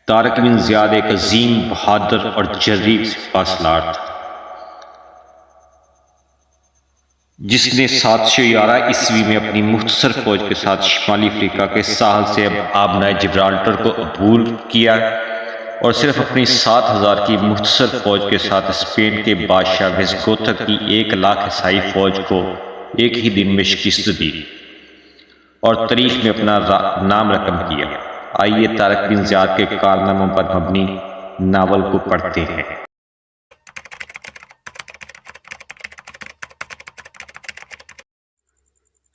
طارق بن زیاد ایک عظیم بہادر اور جریب سپہ سالار تھا جس نے 711 میں اپنی مختصر فوج کے ساتھ شمالی افریقہ کے ساحل سے آبنائے جبرالٹر کو عبور کیا اور صرف اپنی 7,000 کی مختصر فوج کے ساتھ اسپین کے بادشاہ ویسگوتھا کی 1,00,000 عیسائی فوج کو ایک ہی دن میں شکست دی اور تاریخ میں اپنا نام رقم کیا۔ آئیے طارق بن زیاد کے کارناموں پر مبنی ناول کو پڑھتے ہیں۔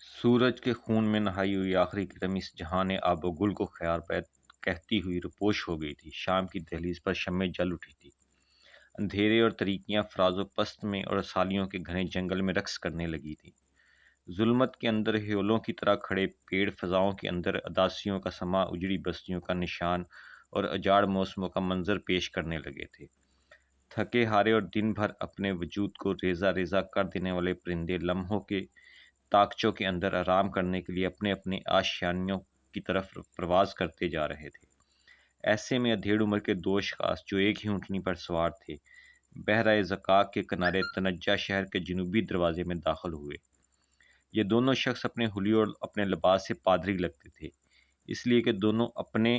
سورج کے خون میں نہائی ہوئی آخری کرم اس جہاں آب و گل کو خیال پید کہتی ہوئی روپوش ہو گئی تھی۔ شام کی دہلیز پر شمعیں جل اٹھی تھی، اندھیرے اور تاریکیاں فراز و پست میں اور سالیوں کے گھنے جنگل میں رقص کرنے لگی تھیں۔ ظلمت کے اندر ہیولوں کی طرح کھڑے پیڑ، فضاؤں کے اندر اداسیوں کا سما، اجڑی بستیوں کا نشان اور اجاڑ موسموں کا منظر پیش کرنے لگے تھے۔ تھکے ہارے اور دن بھر اپنے وجود کو ریزہ ریزہ کر دینے والے پرندے لمحوں کے تاکچوں کے اندر آرام کرنے کے لیے اپنے اپنے آشیانوں کی طرف پرواز کرتے جا رہے تھے۔ ایسے میں ادھیڑ عمر کے دو اشخاص جو ایک ہی اونٹنی پر سوار تھے، بحرۂ زقاق کے کنارے تنجہ شہر کے جنوبی دروازے میں داخل ہوئے۔ یہ دونوں شخص اپنے حلیوں اور اپنے لباس سے پادری لگتے تھے، اس لیے کہ دونوں اپنے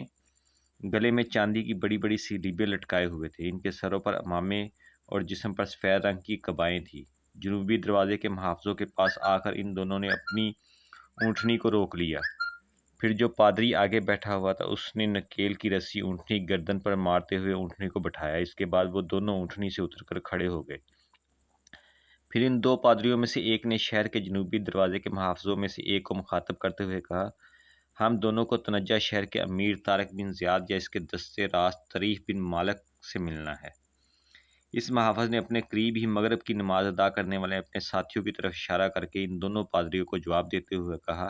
گلے میں چاندی کی بڑی بڑی سی ریبیں لٹکائے ہوئے تھے۔ ان کے سروں پر عمامے اور جسم پر سفید رنگ کی قبائیں تھیں۔ جنوبی دروازے کے محافظوں کے پاس آ کر ان دونوں نے اپنی اونٹنی کو روک لیا۔ پھر جو پادری آگے بیٹھا ہوا تھا اس نے نکیل کی رسی اونٹنی کی گردن پر مارتے ہوئے اونٹنی کو بٹھایا۔ اس کے بعد وہ دونوں اونٹنی سے اتر کر کھڑے ہو گئے۔ پھر ان دو پادریوں میں سے ایک نے شہر کے جنوبی دروازے کے محافظوں میں سے ایک کو مخاطب کرتے ہوئے کہا، ہم دونوں کو تنجہ شہر کے امیر طارق بن زیاد یا اس کے دستے راست طریف بن مالک سے ملنا ہے۔ اس محافظ نے اپنے قریب ہی مغرب کی نماز ادا کرنے والے اپنے ساتھیوں کی طرف اشارہ کر کے ان دونوں پادریوں کو جواب دیتے ہوئے کہا،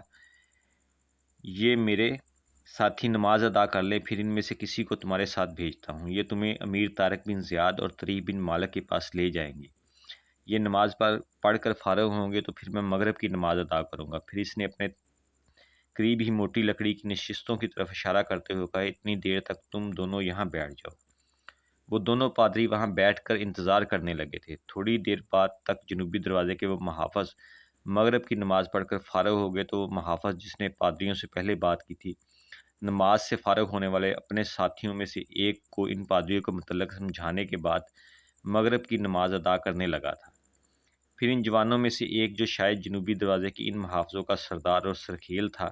یہ میرے ساتھی نماز ادا کر لیں، پھر ان میں سے کسی کو تمہارے ساتھ بھیجتا ہوں۔ یہ تمہیں امیر طارق بن زیاد اور طریف بن مالک کے پاس لے جائیں گے۔ یہ نماز پڑھ کر فارغ ہوں گے تو پھر میں مغرب کی نماز ادا کروں گا۔ پھر اس نے اپنے قریب ہی موٹی لکڑی کی نشستوں کی طرف اشارہ کرتے ہوئے کہا، اتنی دیر تک تم دونوں یہاں بیٹھ جاؤ۔ وہ دونوں پادری وہاں بیٹھ کر انتظار کرنے لگے تھے۔ تھوڑی دیر بعد تک جنوبی دروازے کے وہ محافظ مغرب کی نماز پڑھ کر فارغ ہو گئے تو وہ محافظ جس نے پادریوں سے پہلے بات کی تھی، نماز سے فارغ ہونے والے اپنے ساتھیوں میں سے ایک کو ان پادریوں کے متعلق سمجھانے کے بعد مغرب کی نماز ادا کرنے لگا تھا۔ پھر ان جوانوں میں سے ایک جو شاید جنوبی دروازے کے ان محافظوں کا سردار اور سرخیل تھا،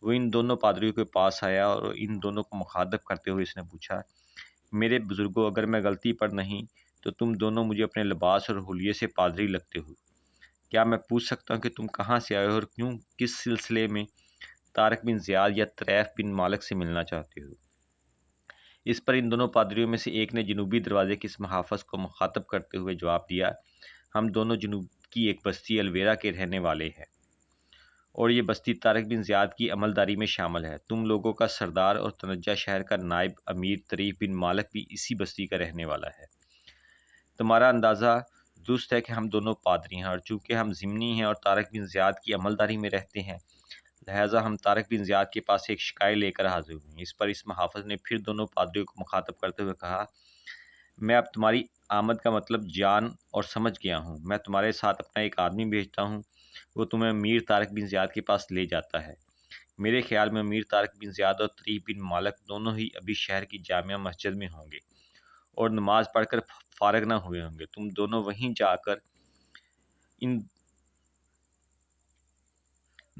وہ ان دونوں پادریوں کے پاس آیا اور ان دونوں کو مخاطب کرتے ہوئے اس نے پوچھا، میرے بزرگوں، اگر میں غلطی پر نہیں تو تم دونوں مجھے اپنے لباس اور حلیے سے پادری لگتے ہو۔ کیا میں پوچھ سکتا ہوں کہ تم کہاں سے آئے ہو اور کیوں، کس سلسلے میں طارق بن زیاد یا طریف بن مالک سے ملنا چاہتے ہو؟ اس پر ان دونوں پادریوں میں سے ایک نے جنوبی دروازے کے اس محافظ کو مخاطب کرتے ہوئے جواب دیا، ہم دونوں جنوب کی ایک بستی الویرا کے رہنے والے ہیں اور یہ بستی طارق بن زیاد کی عملداری میں شامل ہے۔ تم لوگوں کا سردار اور تنجہ شہر کا نائب امیر طریف بن مالک بھی اسی بستی کا رہنے والا ہے۔ تمہارا اندازہ درست ہے کہ ہم دونوں پادری ہیں، اور چونکہ ہم ضمنی ہیں اور طارق بن زیاد کی عملداری میں رہتے ہیں، لہٰذا ہم طارق بن زیاد کے پاس ایک شکایت لے کر حاضر ہوئے۔ اس پر اس محافظ نے پھر دونوں پادریوں کو مخاطب کرتے ہوئے کہا، میں اب تمہاری آمد کا مطلب جان اور سمجھ گیا ہوں۔ میں تمہارے ساتھ اپنا ایک آدمی بھیجتا ہوں، وہ تمہیں امیر طارق بن زیاد کے پاس لے جاتا ہے۔ میرے خیال میں امیر طارق بن زیاد اور طریف بن مالک دونوں ہی ابھی شہر کی جامع مسجد میں ہوں گے اور نماز پڑھ کر فارغ نہ ہوئے ہوں گے۔ تم دونوں وہیں جا کر ان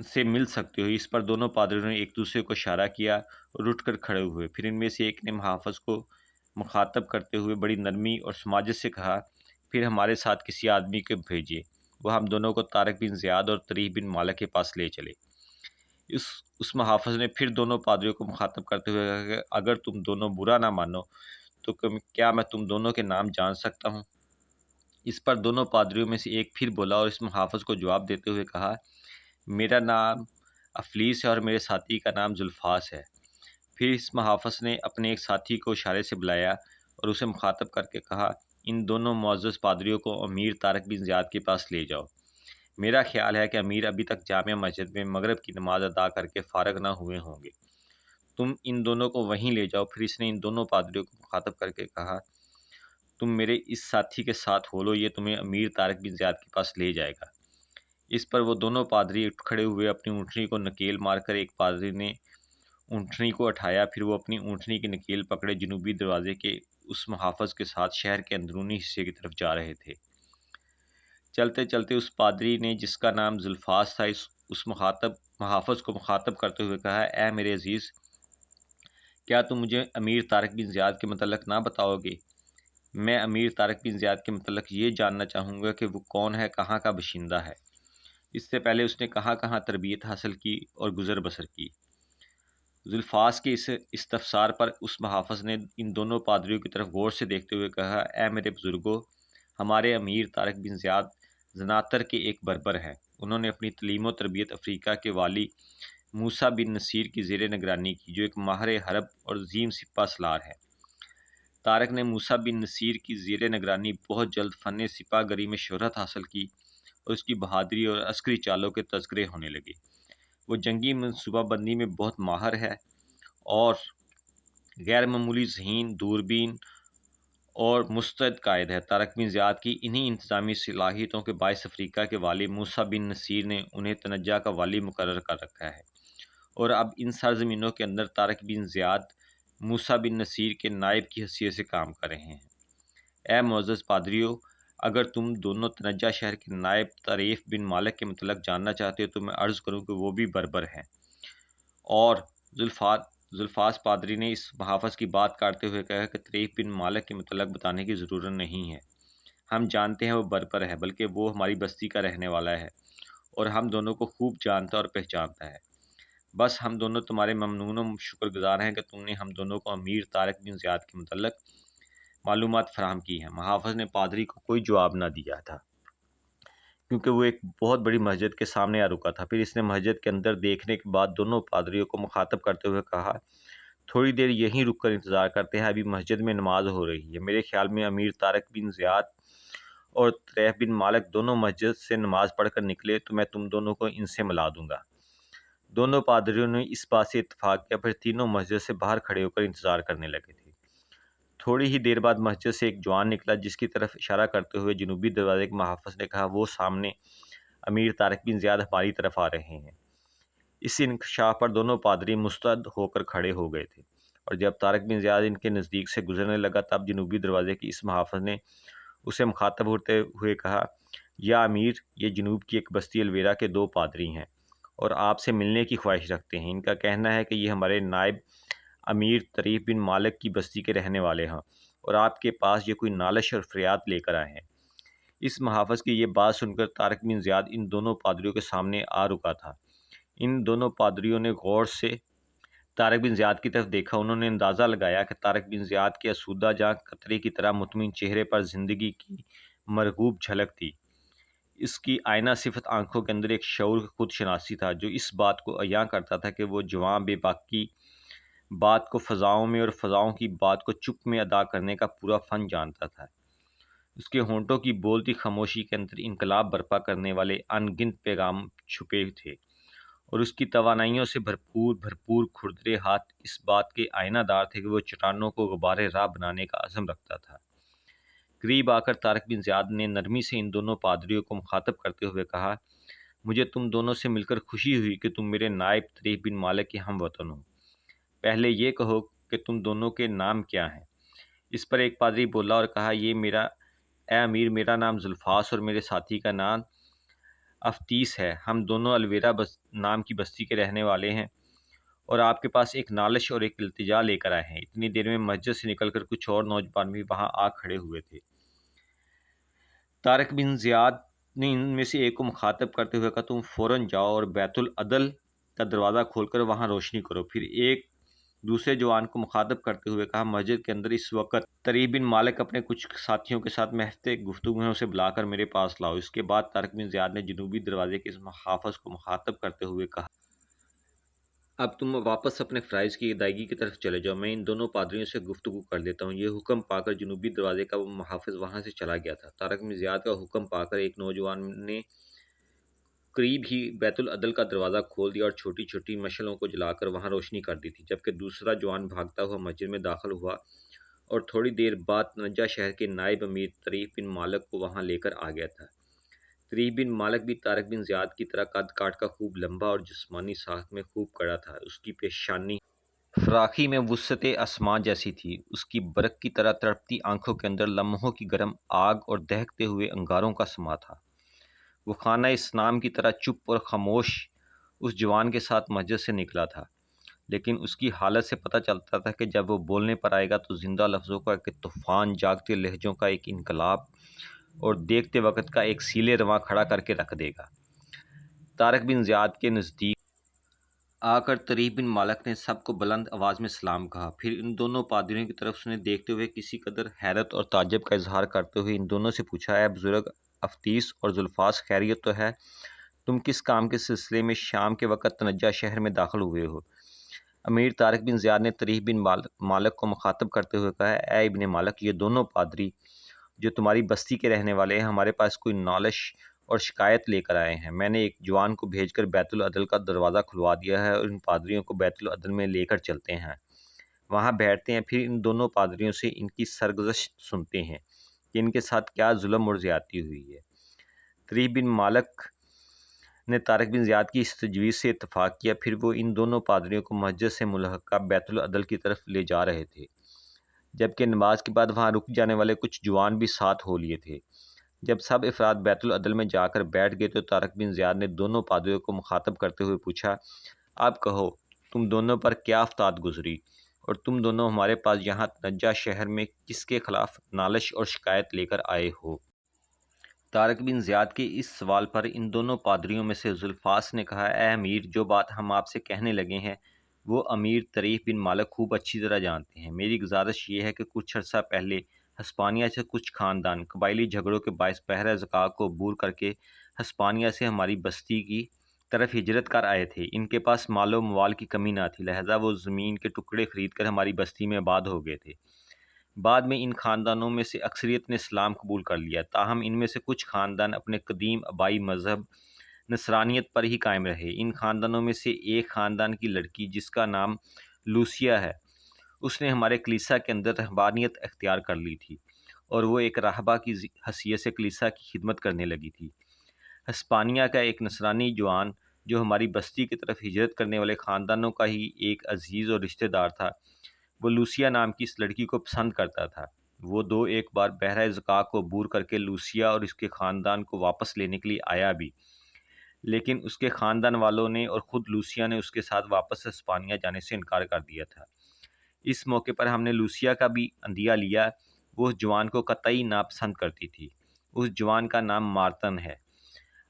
سے مل سکتے ہو۔ اس پر دونوں پادریوں نے ایک دوسرے کو اشارہ کیا اور اٹھ کر کھڑے ہوئے۔ پھر ان میں سے ایک نے محافظ کو مخاطب کرتے ہوئے بڑی نرمی اور سماجت سے کہا، پھر ہمارے ساتھ کسی آدمی کو بھیجیے، وہ ہم دونوں کو طارق بن زیاد اور طریف بن مالک کے پاس لے چلے۔ اس محافظ نے پھر دونوں پادریوں کو مخاطب کرتے ہوئے کہا کہ اگر تم دونوں برا نہ مانو تو کیا میں تم دونوں کے نام جان سکتا ہوں؟ اس پر دونوں پادریوں میں سے ایک پھر بولا اور اس محافظ کو جواب دیتے ہوئے کہا، میرا نام افلیس ہے اور میرے ساتھی کا نام ذوالفاس ہے۔ پھر اس محافظ نے اپنے ایک ساتھی کو اشارے سے بلایا اور اسے مخاطب کر کے کہا، ان دونوں معزز پادریوں کو امیر طارق بن زیاد کے پاس لے جاؤ۔ میرا خیال ہے کہ امیر ابھی تک جامع مسجد میں مغرب کی نماز ادا کر کے فارغ نہ ہوئے ہوں گے۔ تم ان دونوں کو وہیں لے جاؤ۔ پھر اس نے ان دونوں پادریوں کو مخاطب کر کے کہا، تم میرے اس ساتھی کے ساتھ ہو لو، یہ تمہیں امیر طارق بن زیاد کے پاس لے جائے گا۔ اس پر وہ دونوں پادری اٹھ کھڑے ہوئے، اپنی اونٹنی کو نکیل مار کر ایک پادری نے اونٹنی کو اٹھایا، پھر وہ اپنی اونٹنی کی نکیل پکڑے جنوبی دروازے کے اس محافظ کے ساتھ شہر کے اندرونی حصے کی طرف جا رہے تھے۔ چلتے چلتے اس پادری نے جس کا نام زلفاس تھا اس محافظ کو مخاطب کرتے ہوئے کہا، اے میرے عزیز، کیا تم مجھے امیر طارق بن زیاد کے متعلق نہ بتاؤ گے؟ میں امیر طارق بن زیاد کے متعلق یہ جاننا چاہوں گا کہ وہ کون ہے، کہاں کا باشندہ ہے، اس سے پہلے اس نے کہاں کہاں تربیت حاصل کی اور گزر بسر کی۔ زلفاس کے اس استفسار پر اس محافظ نے ان دونوں پادریوں کی طرف غور سے دیکھتے ہوئے کہا، اے میرے بزرگوں، ہمارے امیر طارق بن زیاد زناتر کے ایک بربر ہیں۔ انہوں نے اپنی تعلیم و تربیت افریقہ کے والی موسیٰ بن نصیر کی زیر نگرانی کی، جو ایک ماہر حرب اور عظیم سپہ سالار ہے۔ طارق نے موسیٰ بن نصیر کی زیر نگرانی بہت جلد فن سپہ گری میں شہرت حاصل کی اور اس کی بہادری اور عسکری چالوں کے تذکرے ہونے لگے۔ وہ جنگی منصوبہ بندی میں بہت ماہر ہے اور غیر معمولی ذہین، دوربین اور مستعد قائد ہے۔ طارق بن زیاد کی انہی انتظامی صلاحیتوں کے باعث افریقہ کے والی موسیٰ بن نصیر نے انہیں تنجا کا والی مقرر کر رکھا ہے، اور اب ان سرزمینوں کے اندر طارق بن زیاد موسیٰ بن نصیر کے نائب کی حیثیت سے کام کر رہے ہیں۔ اے معزز پادریو، اگر تم دونوں تنجا شہر کے نائب طریف بن مالک کے متعلق جاننا چاہتے ہو تو میں عرض کروں کہ وہ بھی بربر ہیں۔ اور زلفاس پادری نے اس محافظ کی بات کاٹتے ہوئے کہا کہ طریف بن مالک کے متعلق بتانے کی ضرورت نہیں ہے، ہم جانتے ہیں وہ بربر ہے، بلکہ وہ ہماری بستی کا رہنے والا ہے اور ہم دونوں کو خوب جانتا اور پہچانتا ہے۔ بس ہم دونوں تمہارے ممنون و شکر گزار ہیں کہ تم نے ہم دونوں کو امیر طارق بن زیاد کے متعلق معلومات فراہم کی ہیں۔ محافظ نے پادری کو کوئی جواب نہ دیا تھا، کیونکہ وہ ایک بہت بڑی مسجد کے سامنے آ رکا تھا۔ پھر اس نے مسجد کے اندر دیکھنے کے بعد دونوں پادریوں کو مخاطب کرتے ہوئے کہا، تھوڑی دیر یہیں رک کر انتظار کرتے ہیں، ابھی مسجد میں نماز ہو رہی ہے۔ میرے خیال میں امیر طارق بن زیاد اور طریف بن مالک دونوں مسجد سے نماز پڑھ کر نکلے تو میں تم دونوں کو ان سے ملا دوں گا۔ دونوں پادریوں نے اس بات سے اتفاق کیا، پھر تینوں مسجد سے باہر کھڑے ہو کر انتظار کرنے لگے تھے۔ تھوڑی ہی دیر بعد مسجد سے ایک جوان نکلا، جس کی طرف اشارہ کرتے ہوئے جنوبی دروازے کے محافظ نے کہا، وہ سامنے امیر طارق بن زیاد ہماری طرف آ رہے ہیں۔ اس انکشاف پر دونوں پادری مستعد ہو کر کھڑے ہو گئے تھے، اور جب طارق بن زیاد ان کے نزدیک سے گزرنے لگا تب جنوبی دروازے کی اس محافظ نے اسے مخاطب ہوتے ہوئے کہا، یا امیر، یہ جنوب کی ایک بستی الویرا کے دو پادری ہیں اور آپ سے ملنے کی خواہش رکھتے ہیں۔ ان کا کہنا ہے کہ یہ ہمارے نائب امیر طریف بن مالک کی بستی کے رہنے والے ہیں اور آپ کے پاس یہ کوئی نالش اور فریاد لے کر آئے ہیں۔ اس محافظ کی یہ بات سن کر طارق بن زیاد ان دونوں پادریوں کے سامنے آ رکا تھا۔ ان دونوں پادریوں نے غور سے طارق بن زیاد کی طرف دیکھا۔ انہوں نے اندازہ لگایا کہ طارق بن زیاد کے آسودہ جاں قطرے کی طرح مطمئن چہرے پر زندگی کی مرغوب جھلک تھی۔ اس کی آئینہ صفت آنکھوں کے اندر ایک شعور خود شناسی تھا، جو اس بات کو عیاں کرتا تھا کہ وہ جواں بے باک کی بات کو فضاؤں میں اور فضاؤں کی بات کو چپ میں ادا کرنے کا پورا فن جانتا تھا۔ اس کے ہونٹوں کی بولتی خاموشی کے اندر انقلاب برپا کرنے والے ان گنت پیغام چھپے تھے، اور اس کی توانائیوں سے بھرپور کھردرے ہاتھ اس بات کے آئینہ دار تھے کہ وہ چٹانوں کو غبار راہ بنانے کا عزم رکھتا تھا۔ قریب آ کر طارق بن زیاد نے نرمی سے ان دونوں پادریوں کو مخاطب کرتے ہوئے کہا، مجھے تم دونوں سے مل کر خوشی ہوئی کہ تم میرے نائب طریف بن مالک کے ہم وطن ہو۔ پہلے یہ کہو کہ تم دونوں کے نام کیا ہیں؟ اس پر ایک پادری بولا اور کہا، اے امیر، میرا نام زلفاس اور میرے ساتھی کا نام افتیس ہے۔ ہم دونوں الویرا نام کی بستی کے رہنے والے ہیں اور آپ کے پاس ایک نالش اور ایک التجا لے کر آئے ہیں۔ اتنی دیر میں مسجد سے نکل کر کچھ اور نوجوان بھی وہاں آ کھڑے ہوئے تھے۔ طارق بن زیاد نے ان میں سے ایک کو مخاطب کرتے ہوئے کہا، تم فوراً جاؤ اور بیت العدل کا دروازہ کھول کر وہاں روشنی کرو۔ پھر ایک دوسرے جوان کو مخاطب کرتے ہوئے کہا، مسجد کے اندر اس وقت طریف بن مالک اپنے کچھ ساتھیوں کے ساتھ محض گفتگو ہیں، اسے بلا کر میرے پاس لاؤ۔ اس کے بعد طارق بن زیاد نے جنوبی دروازے کے اس محافظ کو مخاطب کرتے ہوئے کہا، اب تم واپس اپنے فرائض کی ادائیگی کی طرف چلے جاؤ، میں ان دونوں پادریوں سے گفتگو کر لیتا ہوں۔ یہ حکم پا کر جنوبی دروازے کا وہ محافظ وہاں سے چلا گیا تھا۔ طارق بن زیاد کا حکم پا کر ایک نوجوان نے قریب ہی بیت العدل کا دروازہ کھول دیا اور چھوٹی چھوٹی مشعلوں کو جلا کر وہاں روشنی کر دی تھی، جبکہ دوسرا جوان بھاگتا ہوا مسجد میں داخل ہوا اور تھوڑی دیر بعد تنجا شہر کے نائب امیر طریف بن مالک کو وہاں لے کر آ گیا تھا۔ طریف بن مالک بھی طارق بن زیاد کی طرح قد کاٹ کا خوب لمبا اور جسمانی ساخت میں خوب کڑا تھا۔ اس کی پیشانی فراخی میں وسعت آسماں جیسی تھی، اس کی برق کی طرح تڑپتی آنکھوں کے اندر لمحوں کی گرم آگ اور دہکتے ہوئے انگاروں کا سما تھا۔ وہ خانہ اسلام کی طرح چپ اور خاموش اس جوان کے ساتھ مسجد سے نکلا تھا، لیکن اس کی حالت سے پتہ چلتا تھا کہ جب وہ بولنے پر آئے گا تو زندہ لفظوں کا ایک طوفان، جاگتے لہجوں کا ایک انقلاب اور دیکھتے وقت کا ایک سیلے رواں کھڑا کر کے رکھ دے گا۔ طارق بن زیاد کے نزدیک آ کر طریف بن مالک نے سب کو بلند آواز میں سلام کہا، پھر ان دونوں پادریوں کی طرف انہیں دیکھتے ہوئے کسی قدر حیرت اور تعجب کا اظہار کرتے ہوئے ان دونوں سے پوچھا، اے بزرگ افتیس اور ذوالفاس، خیریت تو ہے؟ تم کس کام کے سلسلے میں شام کے وقت تنجا شہر میں داخل ہوئے ہو؟ امیر طارق بن زیاد نے طریف بن مالک کو مخاطب کرتے ہوئے کہا، اے ابن مالک، یہ دونوں پادری جو تمہاری بستی کے رہنے والے ہیں ہمارے پاس کوئی نالش اور شکایت لے کر آئے ہیں۔ میں نے ایک جوان کو بھیج کر بیت العدل کا دروازہ کھلوا دیا ہے اور ان پادریوں کو بیت العدل میں لے کر چلتے ہیں، وہاں بیٹھتے ہیں، پھر ان دونوں پادریوں سے ان کی سرگزشت سنتے ہیں کہ ان کے ساتھ کیا ظلم اور زیادتی ہوئی ہے۔ طریف بن مالک نے طارق بن زیاد کی اس تجویز سے اتفاق کیا، پھر وہ ان دونوں پادریوں کو مسجد سے ملحقہ بیت العدل کی طرف لے جا رہے تھے، جبکہ نماز کے بعد وہاں رک جانے والے کچھ جوان بھی ساتھ ہو لیے تھے۔ جب سب افراد بیت العدل میں جا کر بیٹھ گئے تو طارق بن زیاد نے دونوں پادریوں کو مخاطب کرتے ہوئے پوچھا، آپ کہو، تم دونوں پر کیا افتاد گزری اور تم دونوں ہمارے پاس یہاں تنجا شہر میں کس کے خلاف نالش اور شکایت لے کر آئے ہو؟ طارق بن زیاد کے اس سوال پر ان دونوں پادریوں میں سے ذوالفاس نے کہا، اے امیر، جو بات ہم آپ سے کہنے لگے ہیں وہ امیر طریف بن مالک خوب اچھی طرح جانتے ہیں۔ میری گزارش یہ ہے کہ کچھ عرصہ پہلے ہسپانیہ سے کچھ خاندان قبائلی جھگڑوں کے باعث بحر زقاق کو عبور کر کے ہسپانیہ سے ہماری بستی کی طرف ہجرت کر آئے تھے۔ ان کے پاس مال و موال کی کمی نہ تھی، لہذا وہ زمین کے ٹکڑے خرید کر ہماری بستی میں آباد ہو گئے تھے۔ بعد میں ان خاندانوں میں سے اکثریت نے اسلام قبول کر لیا، تاہم ان میں سے کچھ خاندان اپنے قدیم آبائی مذہب نصرانیت پر ہی قائم رہے۔ ان خاندانوں میں سے ایک خاندان کی لڑکی جس کا نام لوسیا ہے، اس نے ہمارے کلیسا کے اندر رہبانیت اختیار کر لی تھی اور وہ ایک راہبہ کی حیثیت سے کلیسا کی خدمت کرنے لگی تھی۔ ہسپانیہ کا ایک نصرانی جوان جو ہماری بستی کی طرف ہجرت کرنے والے خاندانوں کا ہی ایک عزیز اور رشتہ دار تھا، وہ لوسیا نام کی اس لڑکی کو پسند کرتا تھا۔ وہ دو ایک بار بحر زقاق کو عبور کر کے لوسیا اور اس کے خاندان کو واپس لینے کے لیے آیا بھی، لیکن اس کے خاندان والوں نے اور خود لوسیا نے اس کے ساتھ واپس ہسپانیہ جانے سے انکار کر دیا تھا۔ اس موقع پر ہم نے لوسیا کا بھی اندیہ لیا، وہ اس جوان کو قطعی ناپسند کرتی تھی۔ اس جوان کا نام مارتن ہے۔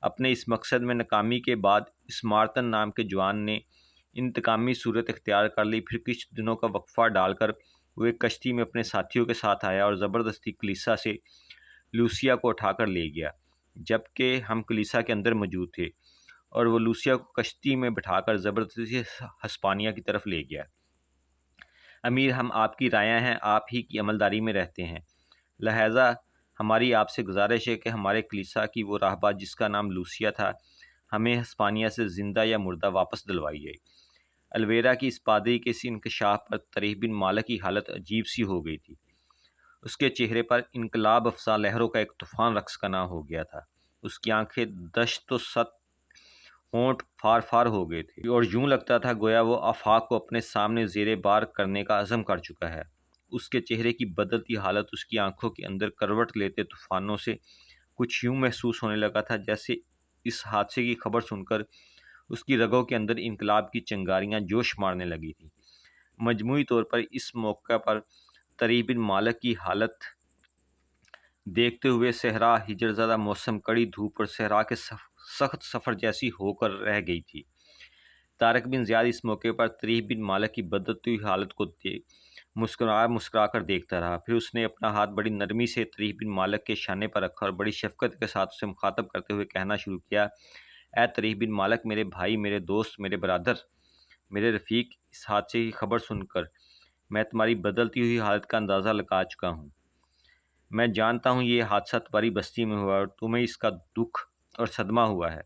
اپنے اس مقصد میں ناکامی کے بعد اس مارتن نام کے جوان نے انتقامی صورت اختیار کر لی، پھر کچھ دنوں کا وقفہ ڈال کر وہ ایک کشتی میں اپنے ساتھیوں کے ساتھ آیا اور زبردستی کلیسا سے لوسیا کو اٹھا کر لے گیا، جبکہ ہم کلیسا کے اندر موجود تھے، اور وہ لوسیا کو کشتی میں بٹھا کر زبردستی سے ہسپانیہ کی طرف لے گیا۔ امیر، ہم آپ کی رعایا ہیں، آپ ہی کی عملداری میں رہتے ہیں، لہذا ہماری آپ سے گزارش ہے کہ ہمارے کلیسا کی وہ راہبہ جس کا نام لوسیا تھا ہمیں ہسپانیہ سے زندہ یا مردہ واپس دلوائیے۔ الویرا کی اس پادری کے اس انکشاف پر طریف بن مالک کی حالت عجیب سی ہو گئی تھی۔ اس کے چہرے پر انقلاب افزا لہروں کا ایک طوفان رقص کنا ہو گیا تھا، اس کی آنکھیں دشت و ست، ہونٹ فار فار ہو گئے تھے اور یوں لگتا تھا گویا وہ آفاق کو اپنے سامنے زیر بار کرنے کا عزم کر چکا ہے۔ اس کے چہرے کی بدلتی حالت اس کی آنکھوں کے اندر کروٹ لیتے طوفانوں سے کچھ یوں محسوس ہونے لگا تھا جیسے اس حادثے کی خبر سن کر اس کی رگوں کے اندر انقلاب کی چنگاریاں جوش مارنے لگی تھیں۔ مجموعی طور پر اس موقع پر طریف بن مالک کی حالت دیکھتے ہوئے صحرا ہجر زدہ موسم کڑی دھوپ اور صحرا کے سخت سفر جیسی ہو کر رہ گئی تھی۔ طارق بن زیاد اس موقع پر طریف بن مالک کی بدلتی ہوئی حالت کو مسکرا کر دیکھتا رہا، پھر اس نے اپنا ہاتھ بڑی نرمی سے طریف بن مالک کے شانے پر رکھا اور بڑی شفقت کے ساتھ اسے مخاطب کرتے ہوئے کہنا شروع کیا، اے طریف بن مالک، میرے بھائی، میرے دوست، میرے برادر، میرے رفیق، اس حادثے کی خبر سن کر میں تمہاری بدلتی ہوئی حالت کا اندازہ لگا چکا ہوں۔ میں جانتا ہوں یہ حادثہ تمہاری بستی میں ہوا اور تمہیں اس کا دکھ اور صدمہ ہوا ہے۔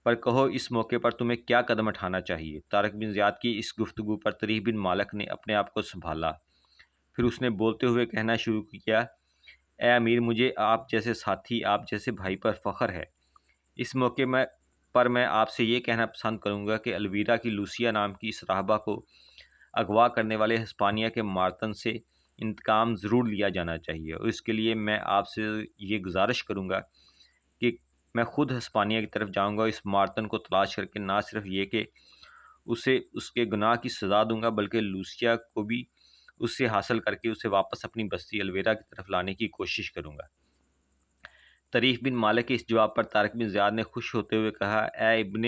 پر کہو اس موقع پر تمہیں کیا قدم اٹھانا چاہیے۔ طارق بن زیاد کی اس گفتگو پر طریح بن مالک نے اپنے آپ کو سنبھالا، پھر اس نے بولتے ہوئے کہنا شروع کیا، اے امیر، مجھے آپ جیسے ساتھی، آپ جیسے بھائی پر فخر ہے۔ اس موقع پر میں آپ سے یہ کہنا پسند کروں گا کہ الویرا کی لوسیا نام کی اس راہبہ کو اغوا کرنے والے ہسپانیہ کے مارتن سے انتقام ضرور لیا جانا چاہیے، اور اس کے لیے میں آپ سے یہ گزارش کروں گا کہ میں خود ہسپانیہ کی طرف جاؤں گا، اس مارتن کو تلاش کر کے نہ صرف یہ کہ اسے اس کے گناہ کی سزا دوں گا، بلکہ لوسیا کو بھی اس سے حاصل کر کے اسے واپس اپنی بستی الویرا کی طرف لانے کی کوشش کروں گا۔ طریح بن مالک کے اس جواب پر طارق بن زیاد نے خوش ہوتے ہوئے کہا، اے ابن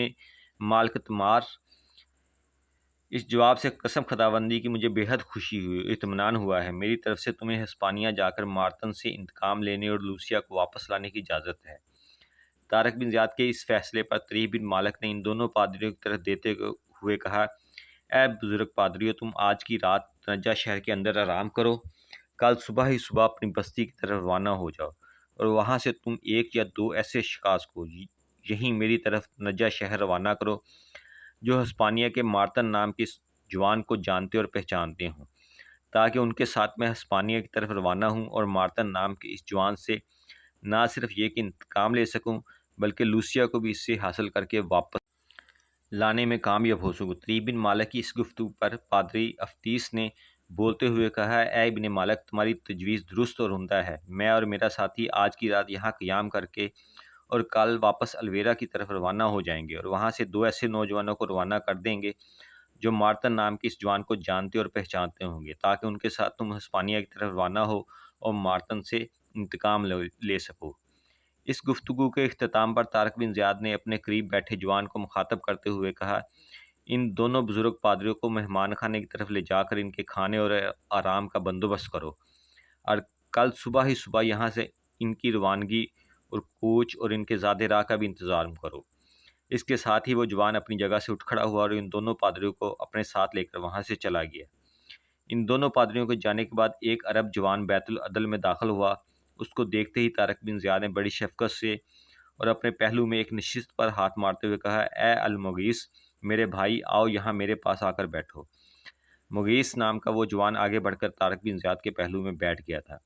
مالک تمار، اس جواب سے قسم خداوندی کی مجھے بے حد خوشی ہوئی، اطمینان ہوا ہے۔ میری طرف سے تمہیں ہسپانیہ جا کر مارتن سے انتقام لینے اور لوسیا کو واپس لانے کی اجازت ہے۔ طارق بن زیاد کے اس فیصلے پر طریح بن مالک نے ان دونوں پادریوں کی طرف دیتے ہوئے کہا، اے بزرگ پادریوں، تم آج کی رات تنجا شہر کے اندر آرام کرو، کل صبح ہی صبح اپنی بستی کی طرف روانہ ہو جاؤ، اور وہاں سے تم ایک یا دو ایسے شخاص کو یہیں میری طرف تنجا شہر روانہ کرو جو ہسپانیہ کے مارتن نام کے اس جوان کو جانتے اور پہچانتے ہوں، تاکہ ان کے ساتھ میں ہسپانیہ کی طرف روانہ ہوں اور مارتن نام کے اس جوان سے نہ صرف یہ کہ انتقام لے سکوں، بلکہ لوسیا کو بھی اس سے حاصل کر کے واپس لانے میں کامیاب ہو سکوں۔ طریح بن مالک کی اس گفتگو پر پادری افتیس نے بولتے ہوئے کہا، اے ابن مالک، تمہاری تجویز درست اور عمدہ ہے۔ میں اور میرا ساتھی آج کی رات یہاں قیام کر کے اور کل واپس الویرا کی طرف روانہ ہو جائیں گے، اور وہاں سے دو ایسے نوجوانوں کو روانہ کر دیں گے جو مارتن نام کے اس جوان کو جانتے اور پہچانتے ہوں گے، تاکہ ان کے ساتھ تم ہسپانیہ کی طرف روانہ ہو اور مارتن سے انتقام لے سکو۔ اس گفتگو کے اختتام پر طارق بن زیاد نے اپنے قریب بیٹھے جوان کو مخاطب کرتے ہوئے کہا، ان دونوں بزرگ پادریوں کو مہمان خانے کی طرف لے جا کر ان کے کھانے اور آرام کا بندوبست کرو، اور کل صبح ہی صبح یہاں سے ان کی روانگی اور کوچ اور ان کے زاد راہ کا بھی انتظام کرو۔ اس کے ساتھ ہی وہ جوان اپنی جگہ سے اٹھ کھڑا ہوا اور ان دونوں پادریوں کو اپنے ساتھ لے کر وہاں سے چلا گیا۔ ان دونوں پادریوں کے جانے کے بعد ایک عرب جوان بیت العدل میں داخل ہوا۔ اس کو دیکھتے ہی طارق بن زیاد نے بڑی شفقت سے اور اپنے پہلو میں ایک نشست پر ہاتھ مارتے ہوئے کہا، اے المغیث، میرے بھائی، آؤ یہاں میرے پاس آ کر بیٹھو۔ مغیث نام کا وہ جوان آگے بڑھ کر طارق بن زیاد کے پہلو میں بیٹھ گیا تھا۔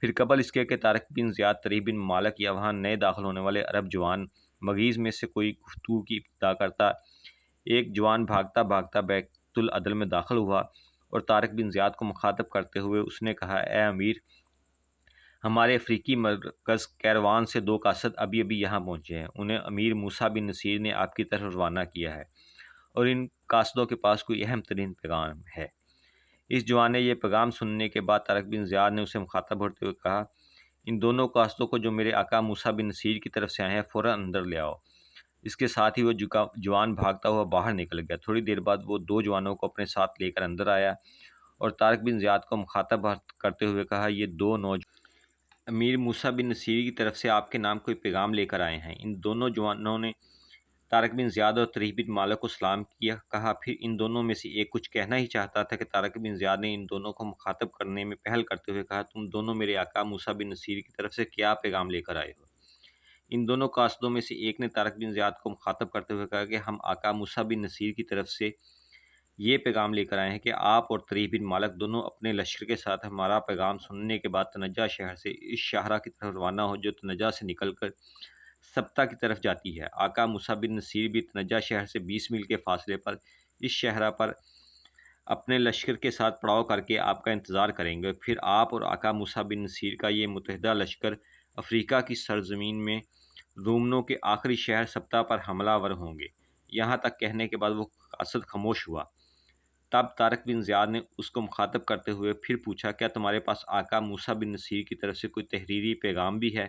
پھر قبل اس کے کہ طارق بن زیاد، طریح بن مالک یا وہاں نئے داخل ہونے والے عرب جوان مغیث میں سے کوئی گفتگو کی ابتدا کرتا، ایک جوان بھاگتا بھاگتا بیت العدل میں داخل ہوا اور طارق بن زیاد کو مخاطب کرتے ہوئے اس نے کہا، اے امیر، ہمارے افریقی مرکز کیروان سے دو قاصد ابھی ابھی یہاں پہنچے ہیں، انہیں امیر موسیٰ بن نصیر نے آپ کی طرف روانہ کیا ہے، اور ان قاصدوں کے پاس کوئی اہم ترین پیغام ہے۔ اس جوان نے یہ پیغام سننے کے بعد طارق بن زیاد نے اسے مخاطب ہوتے ہوئے کہا، ان دونوں قاصدوں کو جو میرے آقا موسیٰ بن نصیر کی طرف سے آئے ہیں فوراً اندر لے آؤ۔ اس کے ساتھ ہی وہ جوان بھاگتا ہوا باہر نکل گیا۔ تھوڑی دیر بعد وہ دو جوانوں کو اپنے ساتھ لے کر اندر آیا اور طارق بن زیاد کو مخاطب کرتے ہوئے کہا، یہ دو نوجوان امیر موسیٰ بن نصیر کی طرف سے آپ کے نام کوئی پیغام لے کر آئے ہیں۔ ان دونوں جوانوں نے طارق بن زیاد اور طریح بن مالک کو سلام کیا، کہا، پھر ان دونوں میں سے ایک کچھ کہنا ہی چاہتا تھا کہ طارق بن زیاد نے ان دونوں کو مخاطب کرنے میں پہل کرتے ہوئے کہا، تم دونوں میرے آقا موسیٰ بن نصیر کی طرف سے کیا پیغام لے کر آئے ہو؟ ان دونوں قاصدوں میں سے ایک نے طارق بن زیاد کو مخاطب کرتے ہوئے کہا کہ ہم آقا موسیٰ بن نصیر کی طرف سے یہ پیغام لے کر آئے ہیں کہ آپ اور طریح بن مالک دونوں اپنے لشکر کے ساتھ ہمارا پیغام سننے کے بعد تنجا شہر سے اس شاہراہ کی طرف روانہ ہو جو تنجا سے نکل کر سبتا کی طرف جاتی ہے۔ آقا موسیٰ بن نصیر بھی تنجا شہر سے 20 میل کے فاصلے پر اس شاہراہ پر اپنے لشکر کے ساتھ پڑاؤ کر کے آپ کا انتظار کریں گے۔ پھر آپ اور آقا موسیٰ بن نصیر کا یہ متحدہ لشکر افریقہ کی سرزمین میں رومنوں کے آخری شہر سبتا پر حملہ آور ہوں گے۔ یہاں تک کہنے کے بعد وہ قاصد خاموش ہوا۔ تب طارق بن زیاد نے اس کو مخاطب کرتے ہوئے پھر پوچھا، کیا تمہارے پاس آقا موسیٰ بن نصیر کی طرف سے کوئی تحریری پیغام بھی ہے؟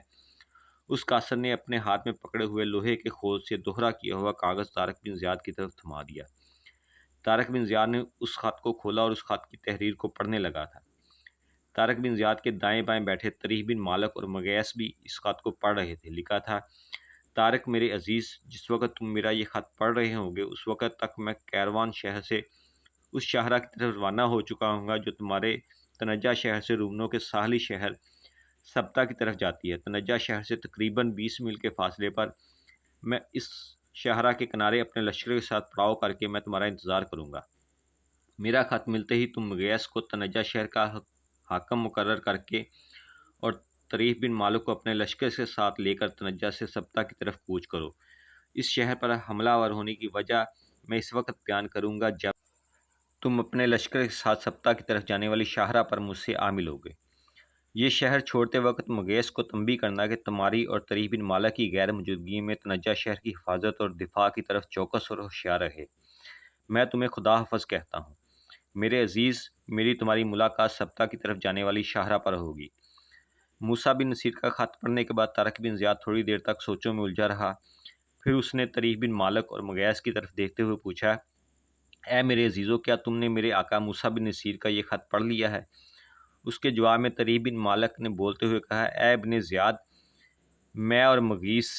اس قاصد نے اپنے ہاتھ میں پکڑے ہوئے لوہے کے خول سے دوہرا کیا ہوا کاغذ طارق بن زیاد کی طرف تھما دیا۔ طارق بن زیاد نے اس خط کو کھولا اور اس خط کی تحریر کو پڑھنے لگا تھا۔ طارق بن زیاد کے دائیں بائیں بیٹھے طریح بن مالک اور مغیث بھی اس خط کو پڑھ رہے تھے۔ لکھا تھا، طارق میرے عزیز، جس وقت تم میرا یہ خط پڑھ رہے ہوں گے اس وقت تک میں کیروان شہر سے اس شاہراہ کی طرف روانہ ہو چکا ہوں گا جو تمہارے تنجا شہر سے رومنوں کے ساحلی شہر سبتا کی طرف جاتی ہے۔ تنجا شہر سے تقریباً 20 میل کے فاصلے پر میں اس شاہراہ کے کنارے اپنے لشکر کے ساتھ پڑاؤ کر کے میں تمہارا انتظار کروں گا۔ میرا خط ملتے ہی تم مغیث کو تنجہ شہر کا حاکم مقرر کر کے اور طریف بن مالک کو اپنے لشکر کے ساتھ لے کر تنجہ سے سبتا کی طرف کوچ کرو۔ اس شہر پر حملہ آور ہونے کی وجہ میں اس وقت بیان کروں گا جب تم اپنے لشکر کے ساتھ سبتا کی طرف جانے والی شاہراہ پر مجھ سے آ ملو گے۔ یہ شہر چھوڑتے وقت مغیث کو تنبیہ کرنا کہ تمہاری اور طریف بن مالک کی غیر موجودگی میں تنجہ شہر کی حفاظت اور دفاع کی طرف چوکس اور ہوشیار رہے۔ میں تمہیں خدا حافظ کہتا ہوں۔ میرے عزیز، میری تمہاری ملاقات سبتا کی طرف جانے والی شاہراہ پر ہوگی۔ موسیٰ بن نصیر کا خط پڑھنے کے بعد طارق بن زیاد تھوڑی دیر تک سوچوں میں الجھا رہا، پھر اس نے طریف بن مالک اور مغیث کی طرف دیکھتے ہوئے پوچھا، اے میرے عزیزو، کیا تم نے میرے آقا موسیٰ بن نصیر کا یہ خط پڑھ لیا ہے؟ اس کے جواب میں طریف بن مالک نے بولتے ہوئے کہا، اے ابن زیاد، میں اور مغیث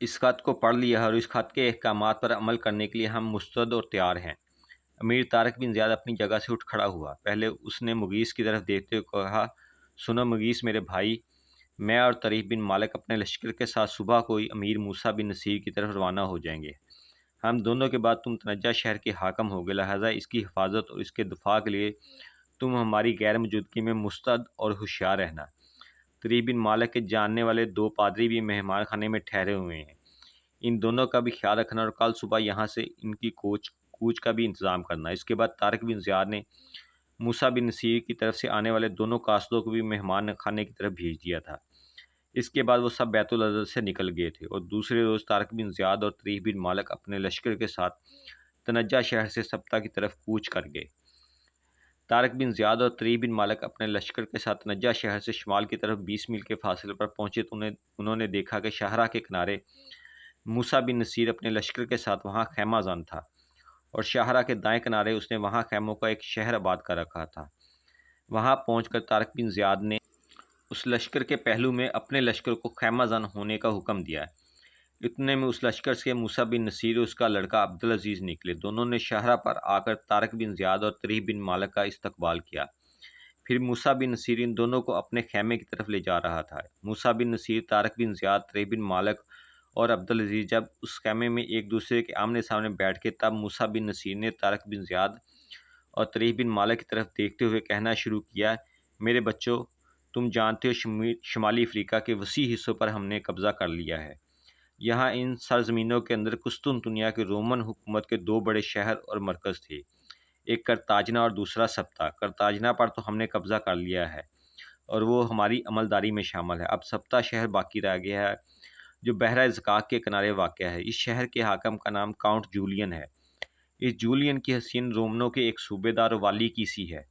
اس خط کو پڑھ لیا ہے اور اس خط کے احکامات پر عمل کرنے کے لیے ہم مستعد اور تیار ہیں۔ امیر طارق بن زیاد اپنی جگہ سے اٹھ کھڑا ہوا۔ پہلے اس نے مغیث کی طرف دیکھتے ہوئے کہا، سنو مغیث میرے بھائی، میں اور طریف بن مالک اپنے لشکر کے ساتھ صبح کو ہی امیر موسیٰ بن نصیر کی طرف روانہ ہو جائیں گے۔ ہم دونوں کے بعد تم تنجہ شہر کے حاکم ہوگے، لہٰذا اس کی حفاظت اور اس کے دفاع کے لیے تم ہماری غیر موجودگی میں مستعد اور ہوشیار رہنا۔ طریف بن مالک کے جاننے والے 2 پادری بھی مہمان خانے میں ٹھہرے ہوئے ہیں، ان دونوں کا بھی خیال رکھنا اور کل صبح یہاں سے ان کی کوچ کا بھی انتظام کرنا۔ اس کے بعد طارق بن زیاد نے موسیٰ بن نصیر کی طرف سے آنے والے دونوں قاصدوں کو بھی مہمان خانے کی طرف بھیج دیا تھا۔ اس کے بعد وہ سب بیت العدل سے نکل گئے تھے اور دوسرے روز طارق بن زیاد اور طریف بن مالک اپنے لشکر کے ساتھ تنجہ شہر سے سبتا کی طرف کوچ کر گئے۔ طارق بن زیاد اور طریف بن مالک اپنے لشکر کے ساتھ تنجہ شہر سے شمال کی طرف 20 میل کے فاصلے پر پہنچے تو انہوں نے دیکھا کہ شاہراہ کے کنارے موسیٰ بن نصیر اپنے لشکر کے ساتھ وہاں خیمہ زن تھا اور شاہراہ کے دائیں کنارے اس نے وہاں خیموں کا ایک شہر آباد کر رکھا تھا۔ وہاں پہنچ کر طارق بن زیاد نے اس لشکر کے پہلو میں اپنے لشکر کو خیمہ زن ہونے کا حکم دیا۔ اتنے میں اس لشکر سے موسیٰ بن نصیر اور اس کا لڑکا عبدالعزیز نکلے۔ دونوں نے شاہراہ پر آ کر طارق بن زیاد اور طریف بن مالک کا استقبال کیا۔ پھر موسیٰ بن نصیر ان دونوں کو اپنے خیمے کی طرف لے جا رہا تھا۔ موسیٰ بن نصیر، طارق بن زیاد، طریف بن مالک اور عبدالعزیز جب اس خیمے میں ایک دوسرے کے آمنے سامنے بیٹھ کے، تب موسیٰ بن نصیر نے طارق بن زیاد اور طریف بن مالک کی طرف دیکھتے ہوئے کہنا شروع کیا، میرے بچوں، تم جانتے ہو شمالی افریقہ کے وسیع حصوں پر ہم نے قبضہ کر لیا ہے۔ یہاں ان سرزمینوں کے اندر قسطنطنیہ کے رومن حکومت کے 2 بڑے شہر اور مرکز تھے، ایک کرتاجنہ اور دوسرا سبتا۔ کرتاجنہ پر تو ہم نے قبضہ کر لیا ہے اور وہ ہماری عملداری میں شامل ہے۔ اب سبتا شہر باقی رہ گیا ہے جو بحیرہ زقاق کے کنارے واقع ہے۔ اس شہر کے حاکم کا نام کاؤنٹ جولین ہے۔ اس جولین کی حسین رومنوں کے ایک صوبے دار و والی کی سی ہے۔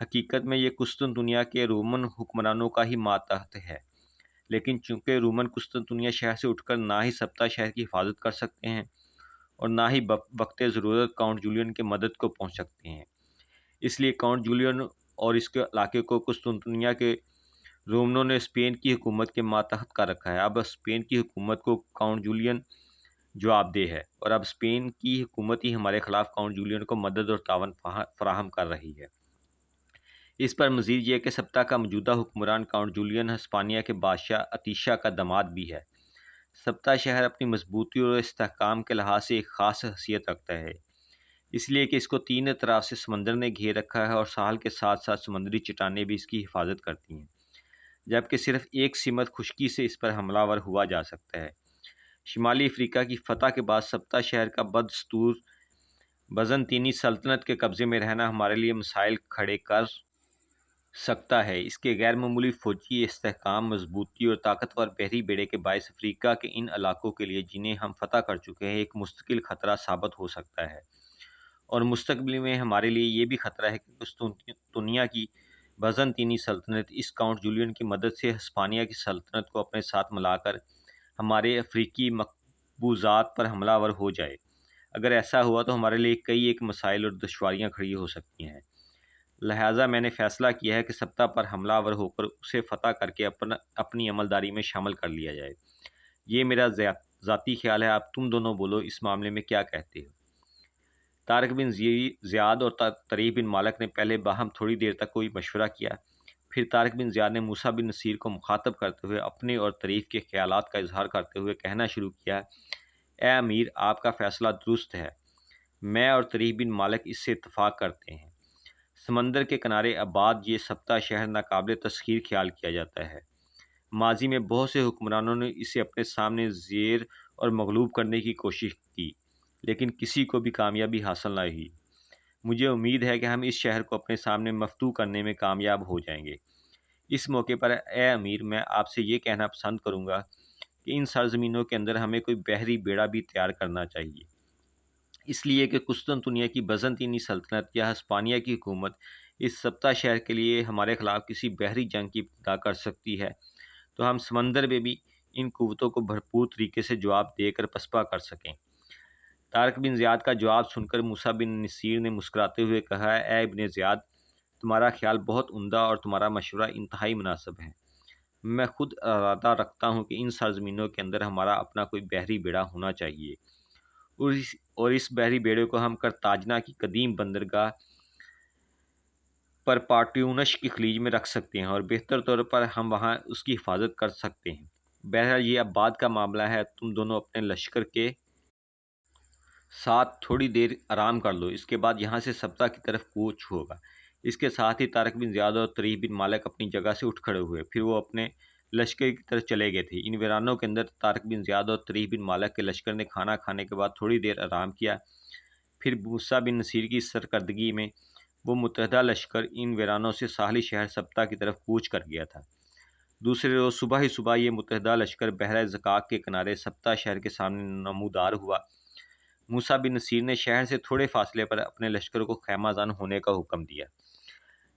حقیقت میں یہ قسطنطنیہ کے رومن حکمرانوں کا ہی ماتحت ہے، لیکن چونکہ رومن قسطنطنیہ شہر سے اٹھ کر نہ ہی سبتا شہر کی حفاظت کر سکتے ہیں اور نہ ہی وقت ضرورت کاؤنٹ جولین کی مدد کو پہنچ سکتے ہیں، اس لیے کاؤنٹ جولین اور اس کے علاقے کو قسطنطنیہ کے رومنوں نے اسپین کی حکومت کے ماتحت کر رکھا ہے۔ اب اسپین کی حکومت کو کاؤنٹ جولین جواب دہ ہے اور اب اسپین کی حکومت ہی ہمارے خلاف کاؤنٹ جولین کو مدد اور تعاون فراہم کر رہی ہے۔ اس پر مزید یہ کہ سبتا کا موجودہ حکمران کاؤنٹ جولین ہسپانیہ کے بادشاہ اتیشا کا داماد بھی ہے۔ سبتا شہر اپنی مضبوطی اور استحکام کے لحاظ سے ایک خاص حیثیت رکھتا ہے، اس لیے کہ اس کو 3 اطراف سے سمندر نے گھیر رکھا ہے اور ساحل کے ساتھ ساتھ سمندری چٹانیں بھی اس کی حفاظت کرتی ہیں، جبکہ صرف ایک سمت خشکی سے اس پر حملہ آور ہوا جا سکتا ہے۔ شمالی افریقہ کی فتح کے بعد سبتا شہر کا بدستور بزنطینی سلطنت کے قبضے میں رہنا ہمارے لیے مسائل کھڑے کر سکتا ہے۔ اس کے غیر معمولی فوجی استحکام، مضبوطی اور طاقتور بحری بیڑے کے باعث افریقہ کے ان علاقوں کے لیے جنہیں ہم فتح کر چکے ہیں ایک مستقل خطرہ ثابت ہو سکتا ہے، اور مستقبل میں ہمارے لیے یہ بھی خطرہ ہے کہ قسطنطنیہ کی بزنطینی سلطنت اس کاؤنٹ جولین کی مدد سے ہسپانیہ کی سلطنت کو اپنے ساتھ ملا کر ہمارے افریقی مقبوضات پر حملہ آور ہو جائے۔ اگر ایسا ہوا تو ہمارے لیے کئی ایک مسائل اور دشواریاں کھڑی ہو سکتی ہیں۔ لہٰذا میں نے فیصلہ کیا ہے کہ سبتا پر حملہ آور ہو کر اسے فتح کر کے اپنی عملداری میں شامل کر لیا جائے۔ یہ میرا ذاتی خیال ہے، اب تم دونوں بولو، اس معاملے میں کیا کہتے ہو؟ طارق بن زیاد اور طریف بن مالک نے پہلے باہم تھوڑی دیر تک کوئی مشورہ کیا، پھر طارق بن زیاد نے موسیٰ بن نصیر کو مخاطب کرتے ہوئے اپنے اور طریف کے خیالات کا اظہار کرتے ہوئے کہنا شروع کیا اے امیر، آپ کا فیصلہ درست ہے۔ میں اور طریق بن مالک اس سے اتفاق کرتے ہیں۔ سمندر کے کنارے آباد یہ سبتہ شہر ناقابل تسخیر خیال کیا جاتا ہے۔ ماضی میں بہت سے حکمرانوں نے اسے اپنے سامنے زیر اور مغلوب کرنے کی کوشش کی، لیکن کسی کو بھی کامیابی حاصل نہ ہوئی۔ مجھے امید ہے کہ ہم اس شہر کو اپنے سامنے مفتوح کرنے میں کامیاب ہو جائیں گے۔ اس موقع پر اے امیر، میں آپ سے یہ کہنا پسند کروں گا کہ ان سرزمینوں کے اندر ہمیں کوئی بحری بیڑا بھی تیار کرنا چاہیے، اس لیے کہ قسطنطنیہ کی بازنطینی سلطنت یا ہسپانیہ کی حکومت اس سبتہ شہر کے لیے ہمارے خلاف کسی بحری جنگ کی ابتدا کر سکتی ہے، تو ہم سمندر میں بھی ان قوتوں کو بھرپور طریقے سے جواب دے کر پسپا کر سکیں۔ طارق بن زیاد کا جواب سن کر موسیٰ بن نصیر نے مسکراتے ہوئے کہا، اے ابن زیاد، تمہارا خیال بہت عمدہ اور تمہارا مشورہ انتہائی مناسب ہے۔ میں خود ارادہ رکھتا ہوں کہ ان سرزمینوں کے اندر ہمارا اپنا کوئی بحری بیڑا ہونا چاہیے، اور اس بحری بیڑے کو ہم کرتاجنا کی قدیم بندرگاہ پر پارٹیونش کی خلیج میں رکھ سکتے ہیں، اور بہتر طور پر ہم وہاں اس کی حفاظت کر سکتے ہیں۔ بہرحال یہ اب بعد کا معاملہ ہے، تم دونوں اپنے لشکر کے ساتھ تھوڑی دیر آرام کر لو، اس کے بعد یہاں سے سبتہ کی طرف کوچ ہوگا۔ اس کے ساتھ ہی طارق بن زیاد اور طریق بن مالک اپنی جگہ سے اٹھ کھڑے ہوئے، پھر وہ اپنے لشکر کی طرف چلے گئے تھے۔ ان ویرانوں کے اندر طارق بن زیاد اور طریق بن مالک کے لشکر نے کھانا کھانے کے بعد تھوڑی دیر آرام کیا، پھر موسیٰ بن نصیر کی سرکردگی میں وہ متحدہ لشکر ان ویرانوں سے ساحلی شہر سبتہ کی طرف کوچ کر گیا تھا۔ دوسرے روز صبح ہی صبح یہ متحدہ لشکر بحر زقاق کے کنارے سبتہ شہر کے سامنے نمودار ہوا۔ موسیٰ بن نصیر نے شہر سے تھوڑے فاصلے پر اپنے لشکر کو خیمہ زن ہونے کا حکم دیا۔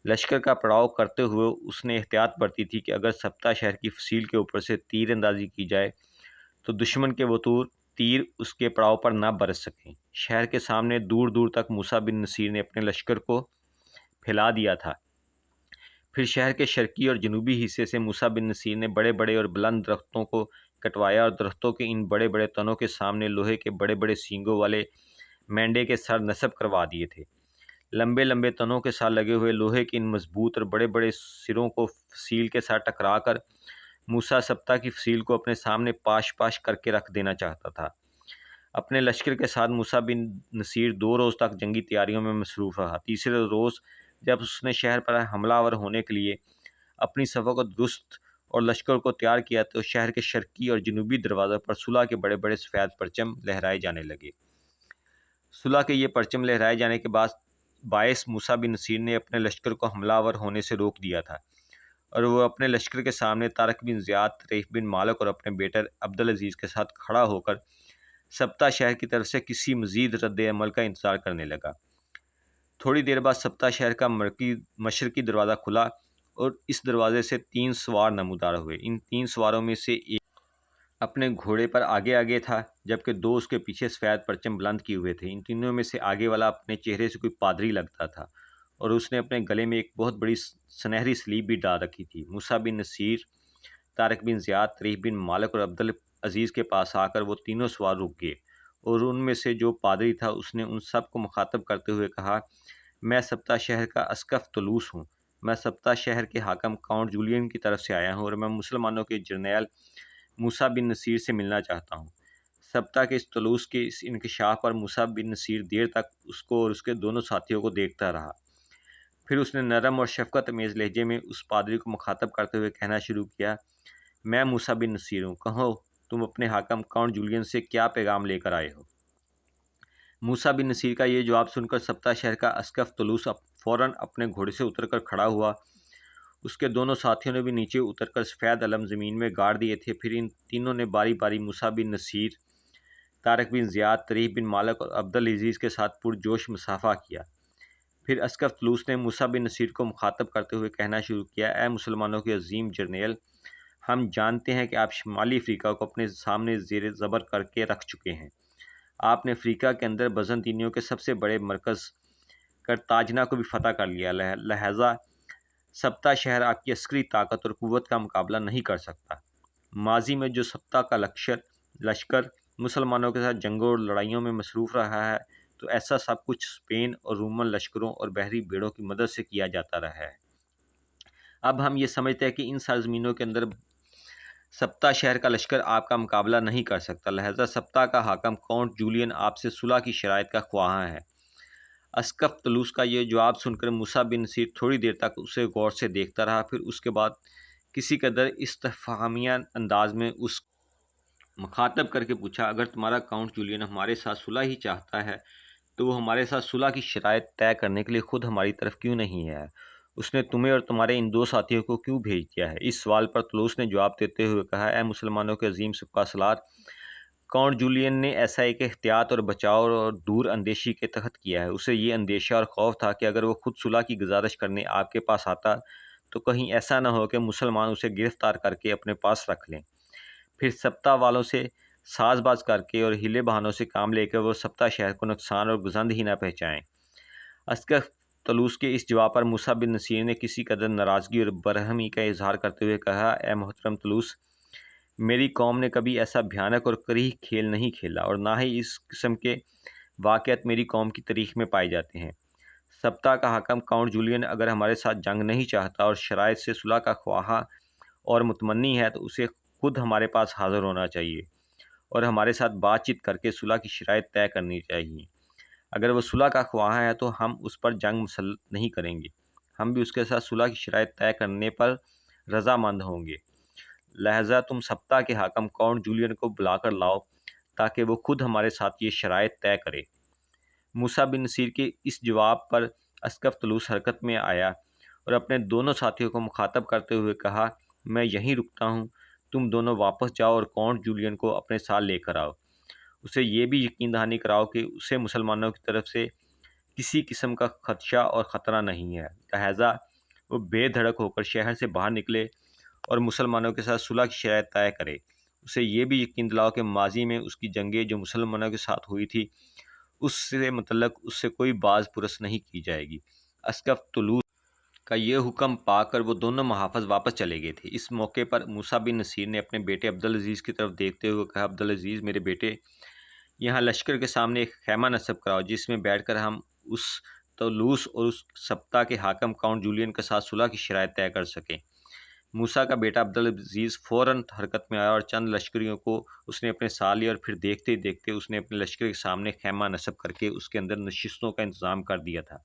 لشکر کا پڑاؤ کرتے ہوئے اس نے احتیاط برتی تھی کہ اگر سبتہ شہر کی فصیل کے اوپر سے تیر اندازی کی جائے تو دشمن کے وہ تیر اس کے پڑاؤ پر نہ برس سکیں۔ شہر کے سامنے دور دور تک موسیٰ بن نصیر نے اپنے لشکر کو پھیلا دیا تھا۔ پھر شہر کے شرقی اور جنوبی حصے سے موسیٰ بن نصیر نے بڑے بڑے اور بلند درختوں کو کٹوایا، اور درختوں کے ان بڑے بڑے تنوں کے سامنے لوہے کے بڑے بڑے سینگوں والے مینڈے کے سر نصب کروا دیے تھے۔ لمبے لمبے تنوں کے ساتھ لگے ہوئے لوہے کے ان مضبوط اور بڑے بڑے سروں کو فصیل کے ساتھ ٹکرا کر موسیٰ سبتہ کی فصیل کو اپنے سامنے پاش پاش کر کے رکھ دینا چاہتا تھا۔ اپنے لشکر کے ساتھ موسیٰ بن نصیر 2 روز تک جنگی تیاریوں میں مصروف رہا۔ تیسرے روز جب اس نے شہر پر حملہ آور ہونے کے لیے اپنی صفوں کو درست اور لشکر کو تیار کیا تو شہر کے شرقی اور جنوبی دروازوں پر صلح کے بڑے بڑے سفید پرچم لہرائے جانے لگے۔ صلح کے یہ پرچم لہرائے جانے کے بعد باعث موسیٰ بن نصیر نے اپنے لشکر کو حملہ آور ہونے سے روک دیا تھا، اور وہ اپنے لشکر کے سامنے طارق بن زیاد، طریق بن مالک اور اپنے بیٹے عبدالعزیز کے ساتھ کھڑا ہو کر سبتہ شہر کی طرف سے کسی مزید رد عمل کا انتظار کرنے لگا۔ تھوڑی دیر بعد سبتہ شہر کا مشرقی دروازہ کھلا، اور اس دروازے سے 3 سوار نمودار ہوئے۔ ان 3 سواروں میں سے ایک اپنے گھوڑے پر آگے آگے تھا، جبکہ 2 اس کے پیچھے سفید پرچم بلند کیے ہوئے تھے۔ ان تینوں میں سے آگے والا اپنے چہرے سے کوئی پادری لگتا تھا، اور اس نے اپنے گلے میں ایک بہت بڑی سنہری سلیب بھی ڈال رکھی تھی۔ موسیٰ بن نصیر، طارق بن زیاد، طریق بن مالک اور عبدالعزیز کے پاس آ کر وہ تینوں سوار رک گئے، اور ان میں سے جو پادری تھا اس نے ان سب کو مخاطب کرتے ہوئے کہا، میں سبتہ شہر کا اسقف طلوس ہوں۔ میں سبتہ شہر کے حاکم کاؤنٹ جولین کی طرف سے آیا ہوں، اور میں مسلمانوں کے جرنیل موسیٰ بن نصیر سے ملنا چاہتا ہوں۔ سبتہ کے اس طلوس کے اس انکشاف پر موسیٰ بن نصیر دیر تک اس کو اور اس کے دونوں ساتھیوں کو دیکھتا رہا۔ پھر اس نے نرم اور شفقت امیز لہجے میں اس پادری کو مخاطب کرتے ہوئے کہنا شروع کیا، میں موسیٰ بن نصیر ہوں، کہو تم اپنے حاکم کاؤنٹ جولین سے کیا پیغام لے کر آئے ہو؟ موسیٰ بن نصیر کا یہ جواب سن کر سبتہ شہر کا اسقف طلوس فوراً اپنے گھوڑے سے اتر کر کھڑا ہوا۔ اس کے دونوں ساتھیوں نے بھی نیچے اتر کر سفید علم زمین میں گاڑ دیے تھے۔ پھر ان تینوں نے باری باری موسیٰ بن نصیر، طارق بن زیاد، طریق بن مالک اور عبدالعزیز کے ساتھ پرجوش مصافحہ کیا۔ پھر اسقف طلوس نے موسیٰ بن نصیر کو مخاطب کرتے ہوئے کہنا شروع کیا، اے مسلمانوں کے عظیم جرنیل، ہم جانتے ہیں کہ آپ شمالی افریقہ کو اپنے سامنے زیر زبر کر کے رکھ چکے ہیں۔ آپ نے افریقہ کے اندر بازنطینیوں کے سب سے بڑے مرکز کرتاجنا کو بھی فتح کر لیا، لہذا سبتہ شہر آپ کی عسکری طاقت اور قوت کا مقابلہ نہیں کر سکتا۔ ماضی میں جو سبتہ کا لشکر مسلمانوں کے ساتھ جنگوں اور لڑائیوں میں مصروف رہا ہے، تو ایسا سب کچھ اسپین اور رومن لشکروں اور بحری بیڑوں کی مدد سے کیا جاتا رہا ہے۔ اب ہم یہ سمجھتے ہیں کہ ان سرزمینوں کے اندر سبتا شہر کا لشکر آپ کا مقابلہ نہیں کر سکتا، لہذا سبتا کا حاکم کاؤنٹ جولین آپ سے صلح کی شرائط کا خواہاں ہے۔ اسقف طلوس کا یہ جواب سن کر موسیٰ بن نصیر تھوڑی دیر تک اسے غور سے دیکھتا رہا، پھر اس کے بعد کسی قدر استفہامیہ انداز میں اس مخاطب کر کے پوچھا، اگر تمہارا کاؤنٹ جولین ہمارے ساتھ صلح ہی چاہتا ہے تو وہ ہمارے ساتھ صلح کی شرائط طے کرنے کے لیے خود ہماری طرف کیوں نہیں ہے؟ اس نے تمہیں اور تمہارے ان دو ساتھیوں کو کیوں بھیج دیا ہے؟ اس سوال پر طلوس نے جواب دیتے ہوئے کہا، اے مسلمانوں کے عظیم سبقہ سالار، کاؤنٹ جولین نے ایسا ایک احتیاط اور بچاؤ اور دور اندیشی کے تحت کیا ہے۔ اسے یہ اندیشہ اور خوف تھا کہ اگر وہ خود صلح کی گزارش کرنے آپ کے پاس آتا تو کہیں ایسا نہ ہو کہ مسلمان اسے گرفتار کر کے اپنے پاس رکھ لیں، پھر سبتا والوں سے ساز باز کر کے اور ہیلے بہانوں سے کام لے کر وہ سبتا شہر کو نقصان اور گزند ہی نہ پہنچائیں۔ اسقف طلوس کے اس جواب پر موسیٰ بن نصیر نے کسی قدر ناراضگی اور برہمی کا اظہار کرتے ہوئے کہا، اے محترم طلوس، میری قوم نے کبھی ایسا بھیانک اور کریہ کھیل نہیں کھیلا، اور نہ ہی اس قسم کے واقعات میری قوم کی تاریخ میں پائے جاتے ہیں۔ سبتا کا حاکم کاؤنٹ جولین اگر ہمارے ساتھ جنگ نہیں چاہتا اور شرائط سے صلح کا خواہاں اور متمنی ہے تو اسے خود ہمارے پاس حاضر ہونا چاہیے اور ہمارے ساتھ بات چیت کر کے صلح کی شرائط طے کرنی چاہیے۔ اگر وہ صلح کا خواہاں ہے تو ہم اس پر جنگ مسلط نہیں کریں گے، ہم بھی اس کے ساتھ صلح کی شرائط طے کرنے پر رضامند ہوں گے۔ لہذا تم سبتا کے حاکم کاؤنٹ جولین کو بلا کر لاؤ تاکہ وہ خود ہمارے ساتھ یہ شرائط طے کرے۔ موسیٰ بن نصیر کے اس جواب پر اسقف طلوس حرکت میں آیا اور اپنے دونوں ساتھیوں کو مخاطب کرتے ہوئے کہا، میں یہیں رکتا ہوں، تم دونوں واپس جاؤ اور کاؤنٹ جولین کو اپنے ساتھ لے کر آؤ۔ اسے یہ بھی یقین دہانی کراؤ کہ اسے مسلمانوں کی طرف سے کسی قسم کا خدشہ اور خطرہ نہیں ہے، لہٰذا وہ بے دھڑک ہو کر شہر سے باہر نکلے اور مسلمانوں کے ساتھ صلح کی شرائط طے کرے۔ اسے یہ بھی یقین دلاؤ کہ ماضی میں اس کی جنگیں جو مسلمانوں کے ساتھ ہوئی تھی اس سے متعلق اس سے کوئی باز پرس نہیں کی جائے گی۔ اسقف طلوس کا یہ حکم پا کر وہ دونوں محافظ واپس چلے گئے تھے۔ اس موقع پر موسیٰ بن نصیر نے اپنے بیٹے عبدالعزیز کی طرف دیکھتے ہوئے کہا، عبدالعزیز میرے بیٹے، یہاں لشکر کے سامنے ایک خیمہ نصب کراؤ جس میں بیٹھ کر ہم اس طلوس اور اس سبتا کے حاکم کاؤنٹ جولین کے ساتھ صلح کی شرائط طے کر سکیں۔ موسیٰ کا بیٹا عبدالعزیز فوراً حرکت میں آیا اور چند لشکریوں کو اس نے اپنے ساتھ لیا، اور پھر دیکھتے ہی دیکھتے اس نے اپنے لشکر کے سامنے خیمہ نصب کر کے اس کے اندر نشستوں کا انتظام کر دیا تھا۔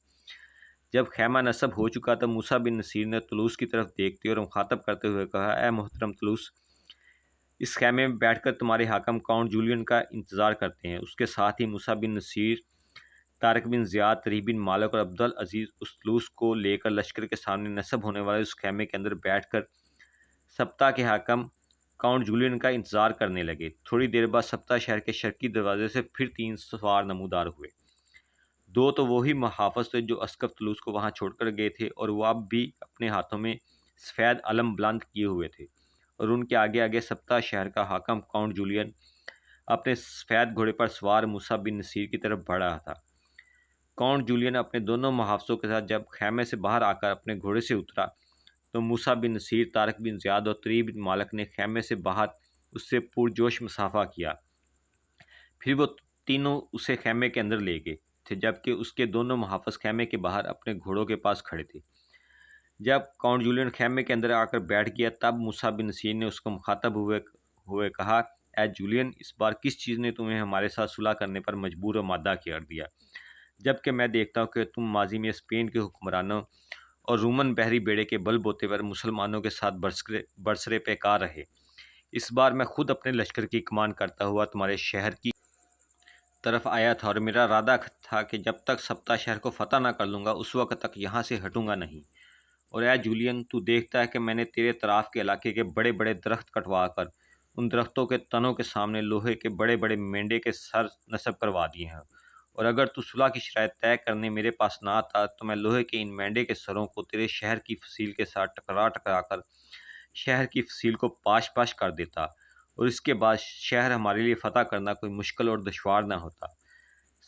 جب خیمہ نصب ہو چکا تو موسیٰ بن نصیر نے طلوس کی طرف دیکھتے اور مخاطب کرتے ہوئے کہا، اے محترم طلوس، اس خیمے میں بیٹھ کر تمہارے حاکم کاؤنٹ جولین کا انتظار کرتے ہیں۔ اس کے ساتھ ہی موسیٰ بن نصیر، طارق بن زیاد، طریح بن مالک اور عبدالعزیز اس طلوس کو لے کر لشکر کے سامنے نصب ہونے والے اس خیمے کے اندر بیٹھ کر سبتا کے حاکم کاؤنٹ جولین کا انتظار کرنے لگے۔ تھوڑی دیر بعد سبتا شہر کے شرقی دروازے سے پھر 3 سوار نمودار ہوئے۔ 2 تو وہی محافظ تھے جو اسقف طلوس کو وہاں چھوڑ کر گئے تھے، اور وہ اب بھی اپنے ہاتھوں میں سفید علم بلند کیے ہوئے تھے، اور ان کے آگے آگے سبتا شہر کا حاکم کاؤنٹ جولین اپنے سفید گھوڑے پر سوار موسیٰ بن نصیر کی طرف بڑھ رہا تھا۔ کاؤنٹ جولین اپنے دونوں محافظوں کے ساتھ جب خیمے سے باہر آ کر اپنے گھوڑے سے اترا تو موسیٰ بن نصیر، طارق بن زیاد اور طریح بن مالک نے خیمے سے باہر اس سے پرجوش مصافحہ کیا۔ پھر وہ تینوں اسے خیمے کے اندر لے گئے تھے، جبکہ اس کے دونوں محافظ خیمے کے باہر اپنے گھوڑوں کے پاس کھڑے تھے۔ جب کاؤنٹ جولین خیمے کے اندر آ کر بیٹھ گیا تب موسیٰ بن نصیر نے اس کو مخاطب ہوئے کہا، اے جولین، اس بار کس چیز نے تمہیں ہمارے ساتھ صلح کرنے پر مجبور و مادہ کر دیا، جبکہ میں دیکھتا ہوں کہ تم ماضی میں اسپین کے حکمرانوں اور رومن بحری بیڑے کے بل بوتے پر مسلمانوں کے ساتھ برسرے پیکار رہے۔ اس بار میں خود اپنے لشکر کی کمان کرتا ہوا تمہارے شہر کی طرف آیا تھا، اور میرا ارادہ تھا کہ جب تک سبتا شہر کو فتح نہ کر لوں گا اس وقت تک یہاں سے ہٹوں گا نہیں۔ اور اے جولین، تو دیکھتا ہے کہ میں نے تیرے طرف کے علاقے کے بڑے بڑے درخت کٹوا کر ان درختوں کے تنوں کے سامنے لوہے کے بڑے بڑے مینڈے کے سر نصب کروا دیے ہیں، اور اگر تو صلح کی شرائط طے کرنے میرے پاس نہ آتا تو میں لوہے کے ان مینڈے کے سروں کو تیرے شہر کی فصیل کے ساتھ ٹکرا کر شہر کی فصیل کو پاش پاش کر دیتا، اور اس کے بعد شہر ہمارے لیے فتح کرنا کوئی مشکل اور دشوار نہ ہوتا۔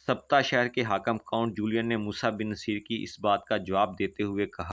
سبتا شہر کے حاکم کاؤنٹ جولین نے موسیٰ بن نصیر کی اس بات کا جواب دیتے ہوئے کہا،